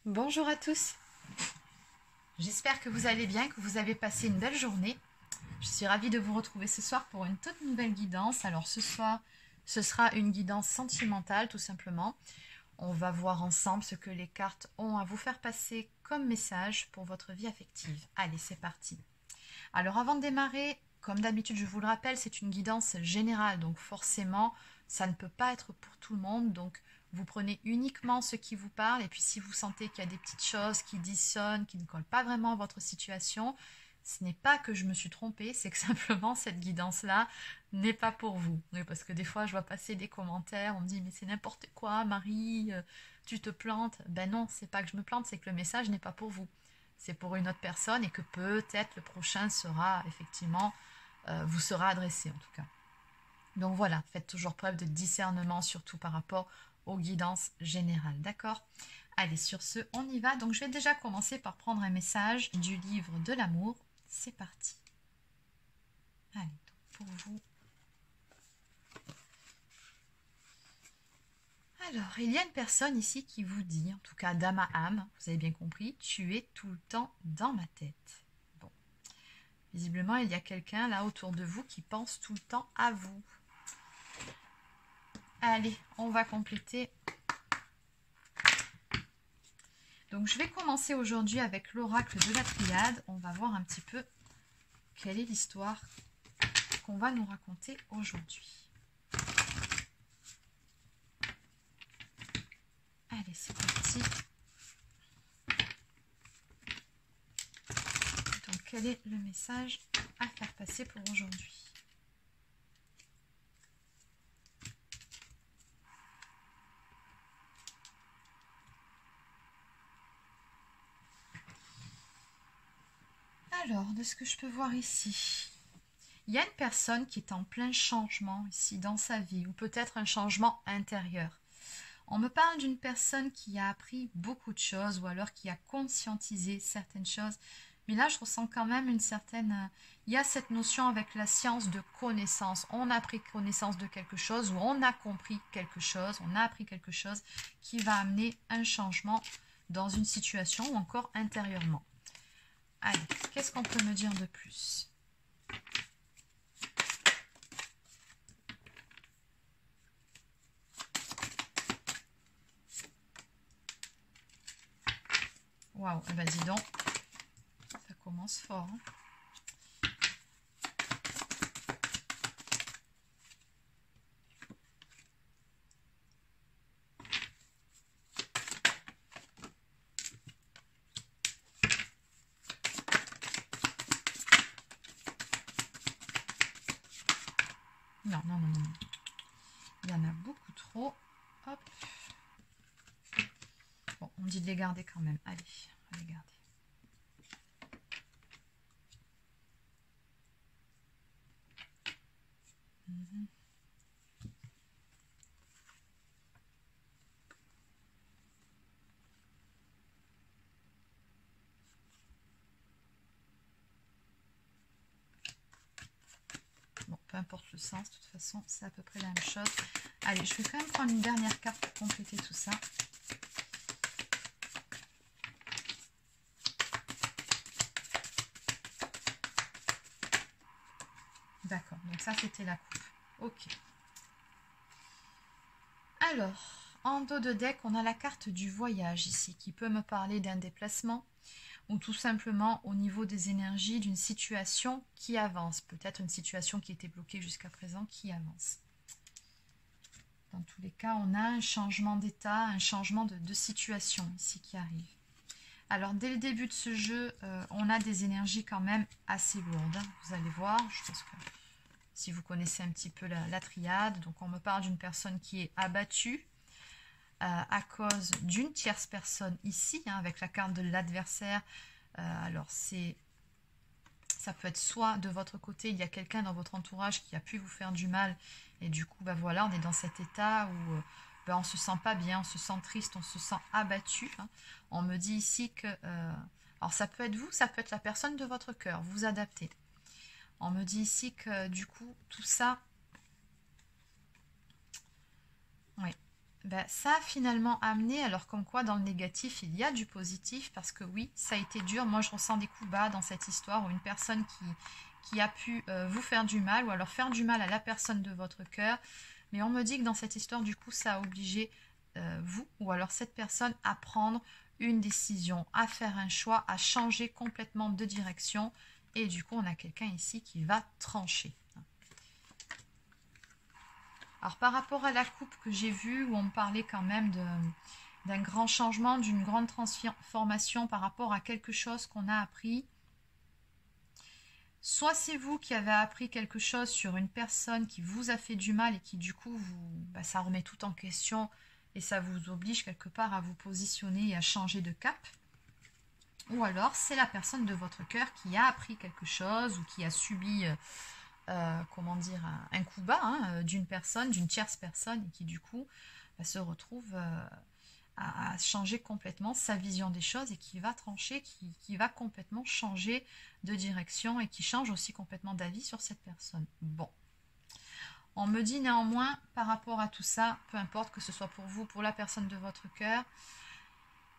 Bonjour à tous, j'espère que vous allez bien, que vous avez passé une belle journée. Je suis ravie de vous retrouver ce soir pour une toute nouvelle guidance. Alors ce soir, ce sera une guidance sentimentale tout simplement. On va voir ensemble ce que les cartes ont à vous faire passer comme message pour votre vie affective. Allez, c'est parti. Alors avant de démarrer, comme d'habitude je vous le rappelle, c'est une guidance générale, donc forcément ça ne peut pas être pour tout le monde, donc vous prenez uniquement ce qui vous parle, et puis si vous sentez qu'il y a des petites choses qui dissonnent, qui ne collent pas vraiment à votre situation, ce n'est pas que je me suis trompée, c'est que simplement cette guidance-là n'est pas pour vous. Oui, parce que des fois je vois passer des commentaires, on me dit mais c'est n'importe quoi Marie, tu te plantes. Ben non, c'est pas que je me plante, c'est que le message n'est pas pour vous. C'est pour une autre personne et que peut-être le prochain sera effectivement, vous sera adressé en tout cas. Donc voilà, faites toujours preuve de discernement, surtout par rapport aux guidances générales, d'accord? Allez, sur ce, on y va. Donc je vais déjà commencer par prendre un message du livre de l'amour. C'est parti. Allez, donc pour vous. Alors, il y a une personne ici qui vous dit, en tout cas d'âme à âme, vous avez bien compris, tu es tout le temps dans ma tête. Bon, visiblement, il y a quelqu'un là autour de vous qui pense tout le temps à vous. Allez, on va compléter. Donc, je vais commencer aujourd'hui avec l'oracle de la triade. On va voir un petit peu quelle est l'histoire qu'on va nous raconter aujourd'hui. Allez, c'est parti. Donc, quel est le message à faire passer pour aujourd'hui ? Alors, de ce que je peux voir ici, il y a une personne qui est en plein changement ici dans sa vie, ou peut-être un changement intérieur. On me parle d'une personne qui a appris beaucoup de choses, ou alors qui a conscientisé certaines choses. Mais là, je ressens quand même une certaine... Il y a cette notion avec la science de connaissance. On a pris connaissance de quelque chose, ou on a compris quelque chose, on a appris quelque chose qui va amener un changement dans une situation, ou encore intérieurement. Allez, qu'est-ce qu'on peut me dire de plus ? Waouh, eh ben dis donc, ça commence fort. Hein. Non, non, non, non. Il y en a beaucoup trop. Hop. Bon, on me dit de les garder quand même. Allez, on va les garder. Bon, peu importe le sens, de toute façon, c'est à peu près la même chose. Allez, je vais quand même prendre une dernière carte pour compléter tout ça. D'accord, donc ça c'était la coupe. Ok. Alors, en dos de deck, on a la carte du voyage ici, qui peut me parler d'un déplacement, ou tout simplement au niveau des énergies d'une situation qui avance. Peut-être une situation qui était bloquée jusqu'à présent, qui avance. Dans tous les cas, on a un changement d'état, un changement de situation ici qui arrive. Alors, dès le début de ce jeu, on a des énergies quand même assez lourdes. Vous allez voir, je pense que si vous connaissez un petit peu la triade, donc on me parle d'une personne qui est abattue à cause d'une tierce personne ici, hein, avec la carte de l'adversaire. Alors, ça peut être soit de votre côté, il y a quelqu'un dans votre entourage qui a pu vous faire du mal, et du coup, ben voilà, on est dans cet état où on ne se sent pas bien, on se sent triste, on se sent abattu. Hein. On me dit ici que... alors, ça peut être vous, ça peut être la personne de votre cœur, vous vous adaptez. On me dit ici que, du coup, tout ça... Oui, ben, ça a finalement amené, alors comme quoi dans le négatif, il y a du positif, parce que oui, ça a été dur. Moi, je ressens des coups bas dans cette histoire où une personne qui a pu vous faire du mal, ou alors faire du mal à la personne de votre cœur. Mais on me dit que dans cette histoire, du coup, ça a obligé vous, ou alors cette personne, à prendre une décision, à faire un choix, à changer complètement de direction. Et du coup, on a quelqu'un ici qui va trancher. Alors par rapport à la coupe que j'ai vue, où on me parlait quand même d'un grand changement, d'une grande transformation par rapport à quelque chose qu'on a appris, soit c'est vous qui avez appris quelque chose sur une personne qui vous a fait du mal et qui du coup, ça remet tout en question et ça vous oblige quelque part à vous positionner et à changer de cap. Ou alors c'est la personne de votre cœur qui a appris quelque chose ou qui a subi... comment dire, un coup bas d'une personne, d'une tierce personne, et qui du coup se retrouve à changer complètement sa vision des choses et qui va trancher, qui va complètement changer de direction et qui change aussi complètement d'avis sur cette personne. Bon. On me dit néanmoins, par rapport à tout ça, peu importe que ce soit pour vous, pour la personne de votre cœur,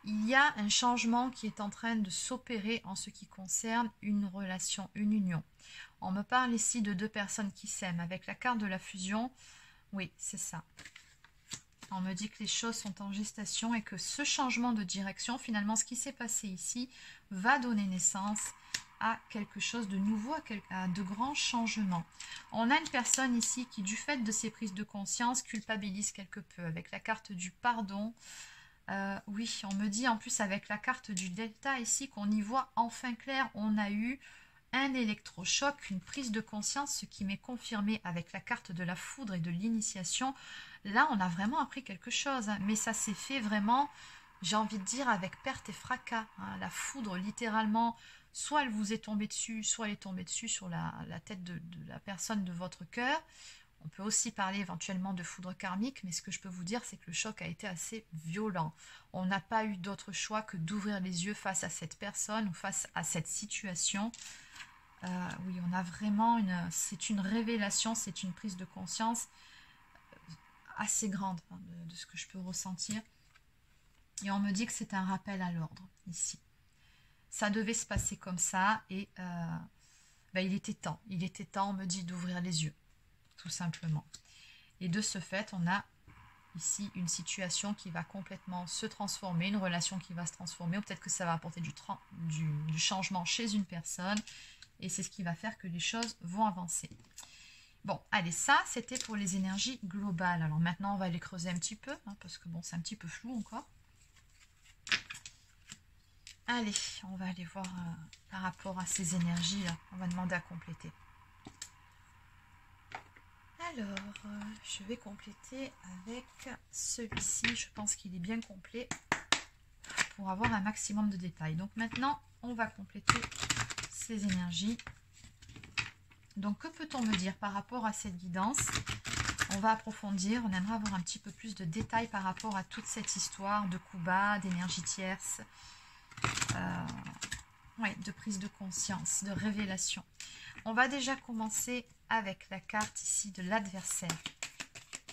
il y a un changement qui est en train de s'opérer en ce qui concerne une relation, une union. On me parle ici de deux personnes qui s'aiment. Avec la carte de la fusion, oui, c'est ça. On me dit que les choses sont en gestation et que ce changement de direction, finalement, ce qui s'est passé ici, va donner naissance à quelque chose de nouveau, à de grands changements. On a une personne ici qui, du fait de ses prises de conscience, culpabilise quelque peu. Avec la carte du pardon, oui, on me dit en plus avec la carte du delta ici qu'on y voit enfin clair. On a eu un électrochoc, une prise de conscience, ce qui m'est confirmé avec la carte de la foudre et de l'initiation. Là, on a vraiment appris quelque chose, mais ça s'est fait vraiment, j'ai envie de dire, avec perte et fracas. La foudre, littéralement, soit elle vous est tombée dessus, soit elle est tombée dessus sur la tête de la personne de votre cœur. On peut aussi parler éventuellement de foudre karmique, mais ce que je peux vous dire, c'est que le choc a été assez violent. On n'a pas eu d'autre choix que d'ouvrir les yeux face à cette personne ou face à cette situation. Oui, on a vraiment c'est une révélation, c'est une prise de conscience assez grande de ce que je peux ressentir. Et on me dit que c'est un rappel à l'ordre ici. Ça devait se passer comme ça et il était temps. Il était temps, on me dit, d'ouvrir les yeux, tout simplement. Et de ce fait, on a ici une situation qui va complètement se transformer, une relation qui va se transformer, ou peut-être que ça va apporter du changement chez une personne. Et c'est ce qui va faire que les choses vont avancer. Bon, allez, ça, c'était pour les énergies globales. Alors maintenant, on va les creuser un petit peu, parce que bon, c'est un petit peu flou encore. Allez, on va aller voir par rapport à ces énergies-là. On va demander à compléter. Alors, je vais compléter avec celui-ci. Je pense qu'il est bien complet pour avoir un maximum de détails. Donc maintenant, on va compléter ces énergies. Donc, que peut-on me dire par rapport à cette guidance? On va approfondir, on aimerait avoir un petit peu plus de détails par rapport à toute cette histoire de coups bas, d'énergie tierce, de prise de conscience, de révélation. On va déjà commencer avec la carte ici de l'adversaire,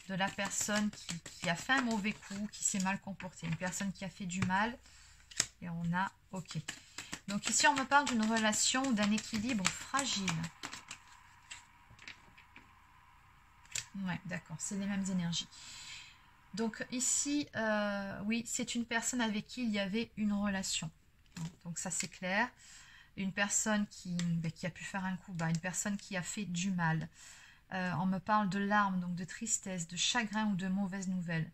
de la personne qui a fait un mauvais coup, qui s'est mal comportée, une personne qui a fait du mal. Et on a OK. Donc ici, on me parle d'une relation, d'un équilibre fragile. Ouais, d'accord, c'est les mêmes énergies. Donc ici, oui, c'est une personne avec qui il y avait une relation. Donc ça, c'est clair. Une personne qui a pu faire un coup bas, une personne qui a fait du mal. On me parle de larmes, donc de tristesse, de chagrin ou de mauvaises nouvelles.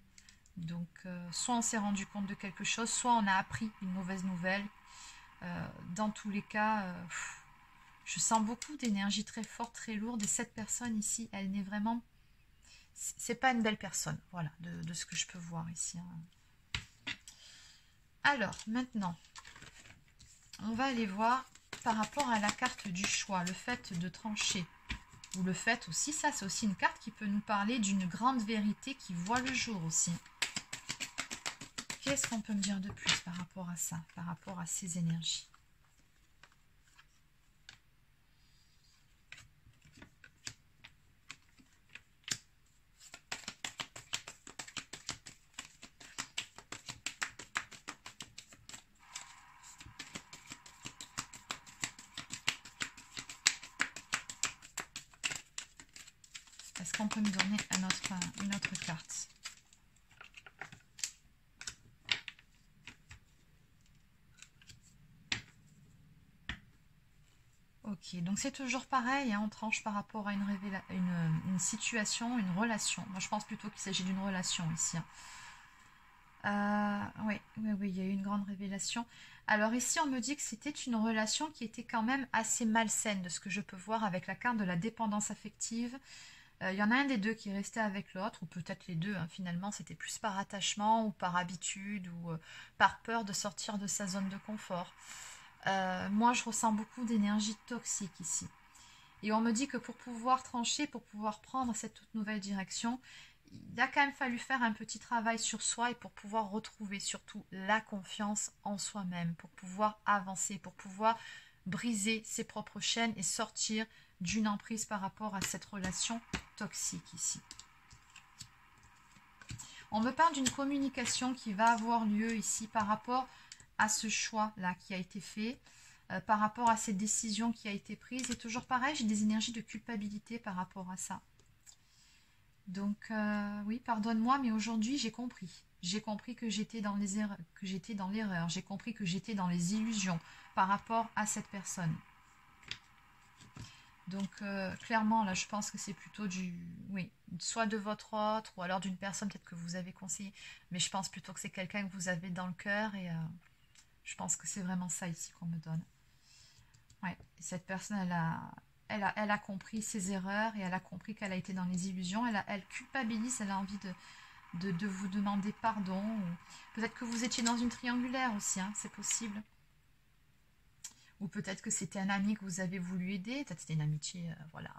Donc, soit on s'est rendu compte de quelque chose, soit on a appris une mauvaise nouvelle. Dans tous les cas, je sens beaucoup d'énergie très forte, très lourde. Et cette personne ici, elle n'est vraiment... C'est pas une belle personne, voilà, de ce que je peux voir ici. Alors, maintenant, on va aller voir par rapport à la carte du choix, le fait de trancher. Ou le fait aussi, ça c'est aussi une carte qui peut nous parler d'une grande vérité qui voit le jour aussi. Qu'est-ce qu'on peut me dire de plus par rapport à ça, par rapport à ces énergies? qu'on peut me donner une autre carte? Ok, donc c'est toujours pareil, hein, on tranche par rapport à une situation, une relation. Moi, je pense plutôt qu'il s'agit d'une relation ici. Oui, il y a eu une grande révélation. Alors ici, on me dit que c'était une relation qui était quand même assez malsaine, de ce que je peux voir avec la carte de la dépendance affective. Il y en a un des deux qui restait avec l'autre, ou peut-être les deux, hein, finalement, c'était plus par attachement, ou par habitude, ou par peur de sortir de sa zone de confort. Moi, je ressens beaucoup d'énergie toxique ici. Et on me dit que pour pouvoir trancher, pour pouvoir prendre cette toute nouvelle direction, il a quand même fallu faire un petit travail sur soi et pour pouvoir retrouver surtout la confiance en soi-même, pour pouvoir avancer, pour pouvoir briser ses propres chaînes et sortir d'une emprise par rapport à cette relation toxique ici. On me parle d'une communication qui va avoir lieu ici par rapport à ce choix-là qui a été fait, par rapport à cette décision qui a été prise. Et toujours pareil, j'ai des énergies de culpabilité par rapport à ça. Donc, oui, pardonne-moi, mais aujourd'hui, j'ai compris. J'ai compris que j'étais dans les erreurs, que j'étais dans l'erreur. J'ai compris que j'étais dans les illusions par rapport à cette personne. Donc, clairement, là, je pense que c'est plutôt oui, soit de votre autre, ou alors d'une personne peut-être que vous avez conseillé. Mais je pense plutôt que c'est quelqu'un que vous avez dans le cœur et je pense que c'est vraiment ça ici qu'on me donne. Ouais, et cette personne, elle a compris ses erreurs et elle a compris qu'elle a été dans les illusions. Elle culpabilise, elle a envie de vous demander pardon. Peut-être que vous étiez dans une triangulaire aussi, hein, c'est possible. Ou peut-être que c'était un ami que vous avez voulu aider. Peut-être que c'était une amitié, voilà.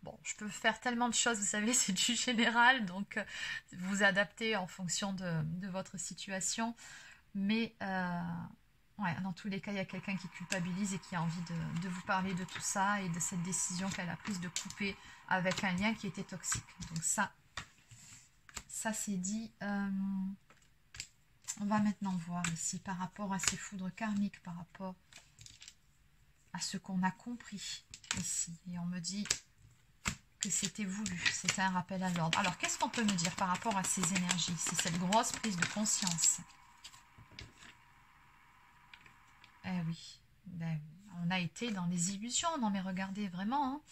Bon, je peux faire tellement de choses, vous savez, c'est du général. Donc, vous adaptez en fonction de votre situation. Mais ouais, dans tous les cas, il y a quelqu'un qui culpabilise et qui a envie de vous parler de tout ça et de cette décision qu'elle a prise de couper avec un lien qui était toxique. Donc ça c'est dit. On va maintenant voir ici par rapport à ces foudres karmiques, par rapport à ce qu'on a compris ici. Et on me dit que c'était voulu, c'était un rappel à l'ordre. Alors, qu'est-ce qu'on peut me dire par rapport à ces énergies? C'est cette grosse prise de conscience. Eh oui, ben, on a été dans les illusions, non mais regardez vraiment, hein.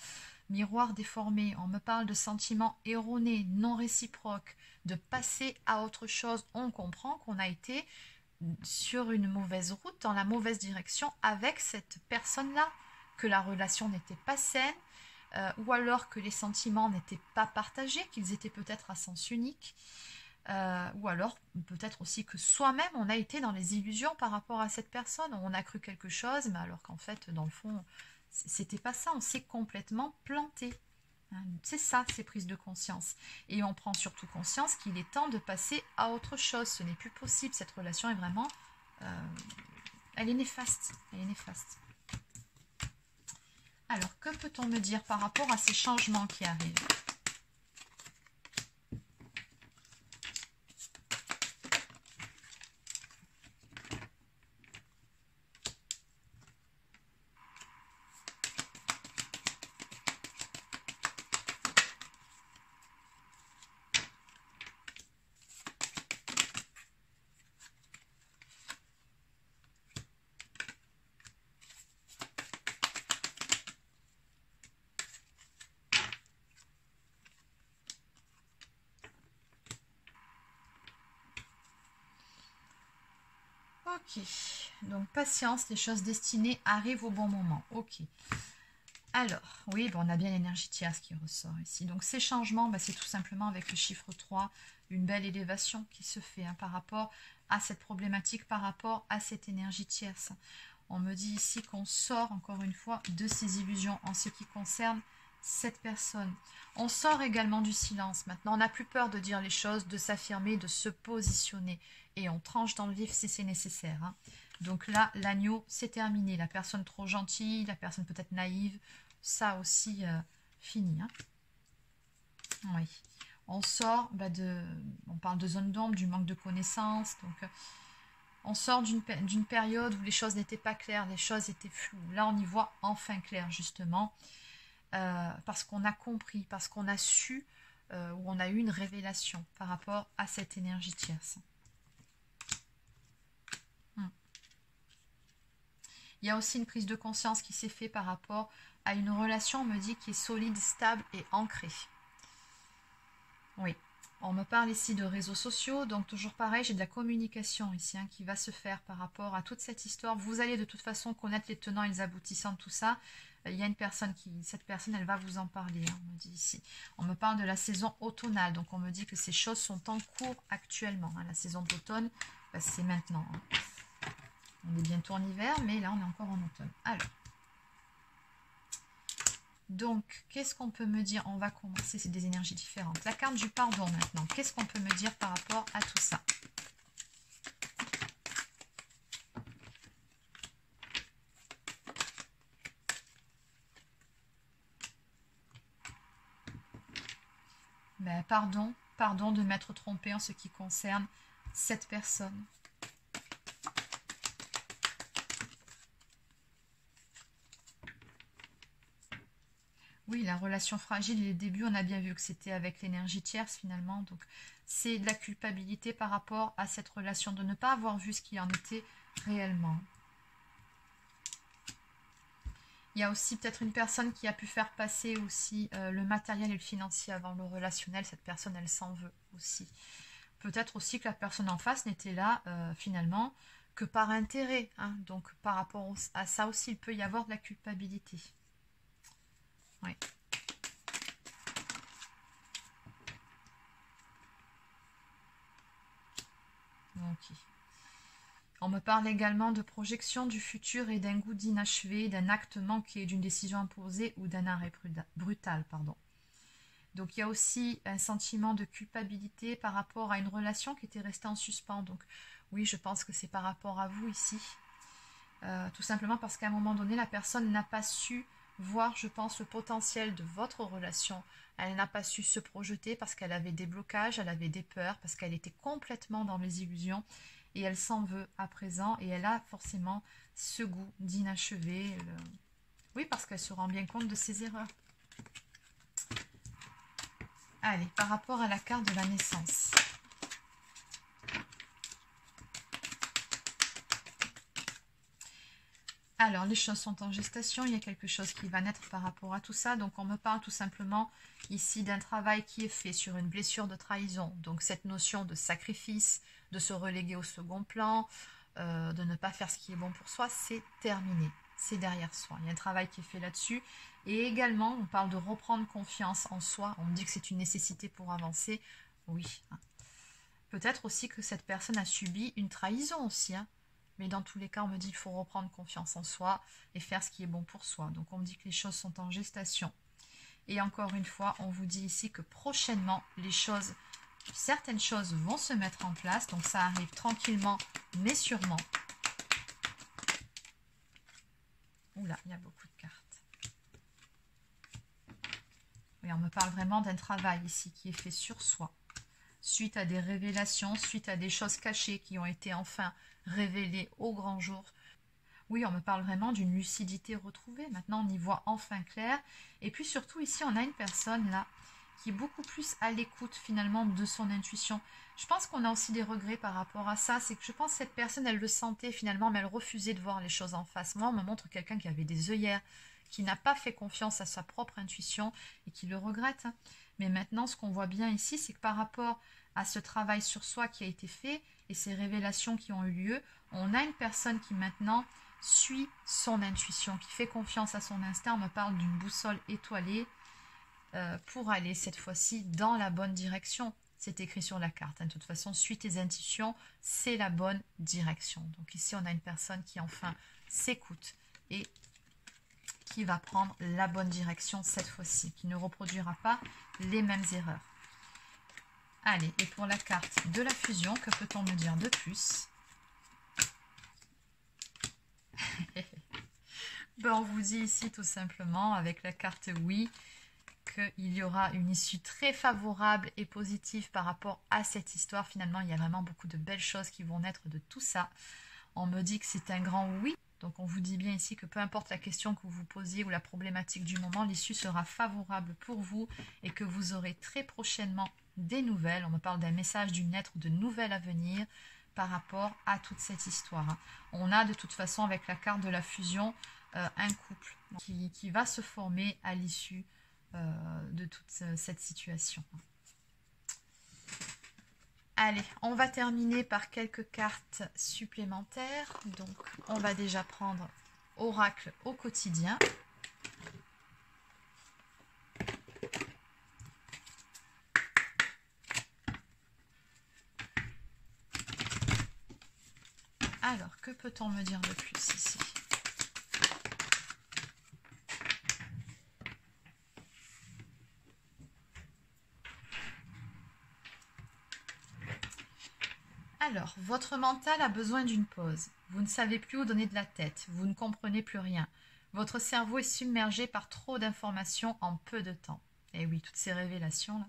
Miroir déformé, on me parle de sentiments erronés, non réciproques, de passer à autre chose. On comprend qu'on a été sur une mauvaise route, dans la mauvaise direction avec cette personne-là, que la relation n'était pas saine, ou alors que les sentiments n'étaient pas partagés, qu'ils étaient peut-être à sens unique. Ou alors peut-être aussi que soi-même on a été dans les illusions par rapport à cette personne, on a cru quelque chose mais alors qu'en fait dans le fond c'était pas ça, on s'est complètement planté, hein. C'est ça, ces prises de conscience, et on prend surtout conscience qu'il est temps de passer à autre chose. Ce n'est plus possible, cette relation est vraiment elle est néfaste, Alors que peut-on me dire par rapport à ces changements qui arrivent? Ok, donc patience, les choses destinées arrivent au bon moment. Ok. Alors, oui, bon, on a bien l'énergie tierce qui ressort ici. Donc ces changements, c'est tout simplement avec le chiffre 3, une belle élévation qui se fait, hein, par rapport à cette problématique, par rapport à cette énergie tierce. On me dit ici qu'on sort encore une fois de ces illusions en ce qui concerne cette personne. On sort également du silence. Maintenant, on n'a plus peur de dire les choses, de s'affirmer, de se positionner. Et on tranche dans le vif si c'est nécessaire, hein. Donc là, l'agneau, c'est terminé. La personne trop gentille, la personne peut-être naïve, ça aussi, fini, hein. Oui. On sort on parle de zone d'ombre, du manque de connaissances. Donc, on sort d'une période où les choses n'étaient pas claires, les choses étaient floues. Là, on y voit enfin clair, justement. Parce qu'on a compris, parce qu'on a su où on a eu une révélation par rapport à cette énergie tierce. Il y a aussi une prise de conscience qui s'est faite par rapport à une relation, on me dit, qui est solide, stable et ancrée. Oui, on me parle ici de réseaux sociaux, donc toujours pareil, j'ai de la communication ici qui va se faire par rapport à toute cette histoire. Vous allez de toute façon connaître les tenants et les aboutissants de tout ça. Il y a une personne cette personne, elle va vous en parler, on me dit ici. On me parle de la saison automnale, donc on me dit que ces choses sont en cours actuellement. La saison d'automne, c'est maintenant. On est bientôt en hiver, mais là on est encore en automne. Alors, donc, qu'est-ce qu'on peut me dire? On va commencer, c'est des énergies différentes. La carte du pardon maintenant. Qu'est-ce qu'on peut me dire par rapport à tout ça? Ben, pardon de m'être trompé en ce qui concerne cette personne. Oui, la relation fragile, les débuts, on a bien vu que c'était avec l'énergie tierce finalement. Donc, c'est de la culpabilité par rapport à cette relation, de ne pas avoir vu ce qu'il en était réellement. Il y a aussi peut-être une personne qui a pu faire passer aussi le matériel et le financier avant le relationnel. Cette personne, elle s'en veut aussi. Peut-être aussi que la personne en face n'était là finalement que par intérêt. Donc, par rapport à ça aussi, il peut y avoir de la culpabilité. Oui. Ok. On me parle également de projection du futur et d'un goût d'inachevé, d'un acte manqué, d'une décision imposée ou d'un arrêt brutal. Donc il y a aussi un sentiment de culpabilité par rapport à une relation qui était restée en suspens. Donc oui, je pense que c'est par rapport à vous ici. Tout simplement parce qu'à un moment donné, la personne n'a pas su voir, je pense, le potentiel de votre relation. Elle n'a pas su se projeter parce qu'elle avait des blocages, elle avait des peurs, parce qu'elle était complètement dans les illusions et elle s'en veut à présent et elle a forcément ce goût d'inachevé. Oui, parce qu'elle se rend bien compte de ses erreurs. Allez, par rapport à la carte de la naissance. Alors, les choses sont en gestation, il y a quelque chose qui va naître par rapport à tout ça. Donc, on me parle tout simplement ici d'un travail qui est fait sur une blessure de trahison. Donc, cette notion de sacrifice, de se reléguer au second plan, de ne pas faire ce qui est bon pour soi, c'est terminé. C'est derrière soi. Il y a un travail qui est fait là-dessus. Et également, on parle de reprendre confiance en soi. On me dit que c'est une nécessité pour avancer. Oui. Peut-être aussi que cette personne a subi une trahison aussi, mais dans tous les cas, on me dit qu'il faut reprendre confiance en soi et faire ce qui est bon pour soi. Donc, on me dit que les choses sont en gestation. Et encore une fois, on vous dit ici que prochainement, certaines choses vont se mettre en place. Donc, ça arrive tranquillement, mais sûrement. Oula, il y a beaucoup de cartes. Oui, on me parle vraiment d'un travail ici qui est fait sur soi. Suite à des révélations, suite à des choses cachées qui ont été enfin révélées au grand jour. Oui, on me parle vraiment d'une lucidité retrouvée. Maintenant, on y voit enfin clair. Et puis surtout, ici, on a une personne là qui est beaucoup plus à l'écoute finalement de son intuition. Je pense qu'on a aussi des regrets par rapport à ça. C'est que je pense que cette personne, elle le sentait finalement, mais elle refusait de voir les choses en face. Moi, on me montre quelqu'un qui avait des œillères, qui n'a pas fait confiance à sa propre intuition et qui le regrette. Mais maintenant, ce qu'on voit bien ici, c'est que par rapport à ce travail sur soi qui a été fait et ces révélations qui ont eu lieu, on a une personne qui maintenant suit son intuition, qui fait confiance à son instinct. On me parle d'une boussole étoilée pour aller cette fois-ci dans la bonne direction. C'est écrit sur la carte. De toute façon, suis tes intuitions, c'est la bonne direction. Donc ici, on a une personne qui enfin s'écoute et qui va prendre la bonne direction cette fois-ci, qui ne reproduira pas les mêmes erreurs. Allez, et pour la carte de la fusion, que peut-on me dire de plus? Ben, on vous dit ici tout simplement, avec la carte oui, qu'il y aura une issue très favorable et positive par rapport à cette histoire. Finalement, il y a vraiment beaucoup de belles choses qui vont naître de tout ça. On me dit que c'est un grand oui. Donc on vous dit bien ici que peu importe la question que vous vous posiez ou la problématique du moment, l'issue sera favorable pour vous et que vous aurez très prochainement des nouvelles. On me parle d'un message, d'une lettre, de nouvelles à venir par rapport à toute cette histoire. On a de toute façon avec la carte de la fusion un couple qui va se former à l'issue de toute cette situation. Allez, on va terminer par quelques cartes supplémentaires. Donc, on va déjà prendre Oracle au quotidien. Alors, que peut-on me dire de plus ici ? Alors, votre mental a besoin d'une pause. Vous ne savez plus où donner de la tête. Vous ne comprenez plus rien. Votre cerveau est submergé par trop d'informations en peu de temps. Et oui, toutes ces révélations-là.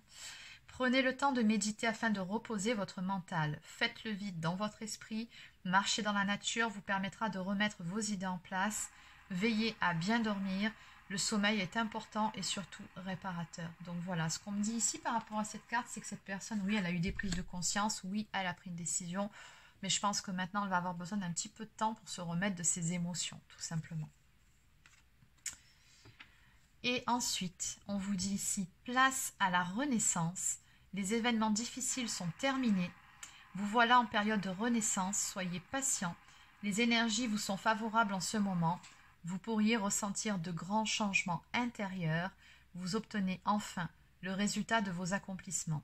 Prenez le temps de méditer afin de reposer votre mental. Faites le vide dans votre esprit. Marcher dans la nature vous permettra de remettre vos idées en place. Veillez à bien dormir. Le sommeil est important et surtout réparateur. Donc voilà, ce qu'on me dit ici par rapport à cette carte, c'est que cette personne, oui, elle a eu des prises de conscience, oui, elle a pris une décision, mais je pense que maintenant, elle va avoir besoin d'un petit peu de temps pour se remettre de ses émotions, tout simplement. Et ensuite, on vous dit ici, place à la renaissance. Les événements difficiles sont terminés. Vous voilà en période de renaissance, soyez patient. Les énergies vous sont favorables en ce moment. Vous pourriez ressentir de grands changements intérieurs. Vous obtenez enfin le résultat de vos accomplissements.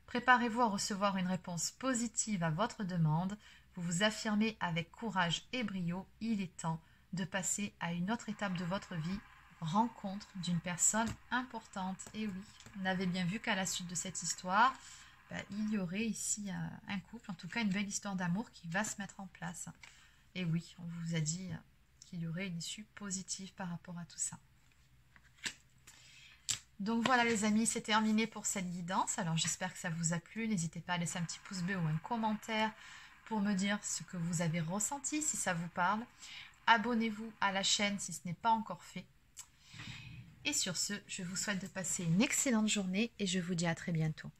Préparez-vous à recevoir une réponse positive à votre demande. Vous vous affirmez avec courage et brio. Il est temps de passer à une autre étape de votre vie. Rencontre d'une personne importante. Et oui, on avait bien vu qu'à la suite de cette histoire, il y aurait ici un couple, en tout cas une belle histoire d'amour qui va se mettre en place. Et oui, on vous a dit qu'il y aurait une issue positive par rapport à tout ça. Donc voilà les amis, c'est terminé pour cette guidance. Alors j'espère que ça vous a plu. N'hésitez pas à laisser un petit pouce bleu ou un commentaire pour me dire ce que vous avez ressenti, si ça vous parle. Abonnez-vous à la chaîne si ce n'est pas encore fait. Et sur ce, je vous souhaite de passer une excellente journée et je vous dis à très bientôt.